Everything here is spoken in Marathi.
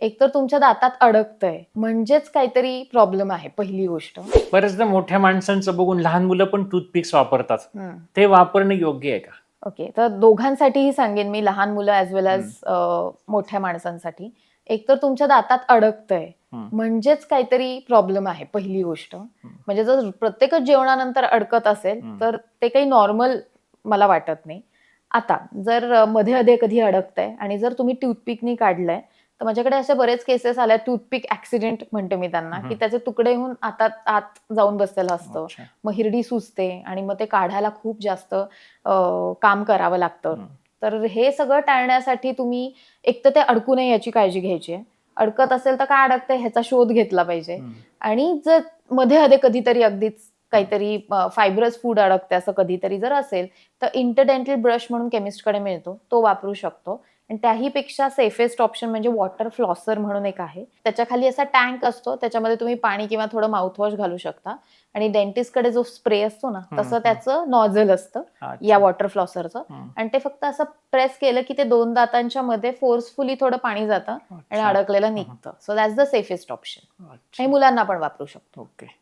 एकतर तुमच्या दातात अडकतंय म्हणजेच काहीतरी प्रॉब्लेम आहे पहिली गोष्ट. बरेचदा मोठ्या माणसांचं बघून लहान मुलं पण टूथपिक्स वापरतात. ते वापरणं योग्य आहे का? ओके, तर दोघांसाठीही सांगेन मी, लहान मुलं ऍज वेल ॲज मोठ्या माणसांसाठी. एकतर तुमच्या दातात अडकतंय म्हणजेच काहीतरी प्रॉब्लेम आहे पहिली गोष्ट. म्हणजे जर प्रत्येकच जेवणानंतर अडकत असेल तर ते काही नॉर्मल मला वाटत नाही. आता जर मध्ये अधे कधी अडकतंय आणि जर तुम्ही टूथपिकनी काढलंय, तर माझ्याकडे असे बरेच केसेस आल्या, टूथपिक ऍक्सिडेंट म्हणते मी त्यांना, की त्याचे तुकडे होऊन आत जाऊन बसलेलं असतं. मग हिरडी सुचते आणि मग ते काढायला खूप जास्त काम करावं लागतं. तर हे सगळं टाळण्यासाठी तुम्ही एक तर ते अडकू नये याची काळजी घ्यायची आहे. अडकत असेल तर काय अडकतंय ह्याचा शोध घेतला पाहिजे. आणि जर मध्ये अधे कधीतरी अगदीच काहीतरी फायब्रस फूड अडकते असं कधीतरी जर असेल, तर इंटरडेंटल ब्रश म्हणून केमिस्टकडे मिळतो, तो वापरू शकतो. आणि त्याहीपेक्षा सेफेस्ट ऑप्शन म्हणजे वॉटर फ्लॉसर म्हणून एक आहे. त्याच्या खाली असा टँक असतो, त्याच्यामध्ये तुम्ही पाणी किंवा थोडं माउथवॉश घालू शकता. आणि डेंटिस्टकडे जो स्प्रे असतो ना, तसं त्याचं नॉझल असतं या वॉटर फ्लॉसरचं. आणि ते फक्त असं प्रेस केलं की ते 2 दातांच्या मध्ये फोर्सफुली थोडं पाणी जातं आणि अडकलेलं निघतं. So that's the safest option. हे मुलांना पण वापरू शकतो. ओके.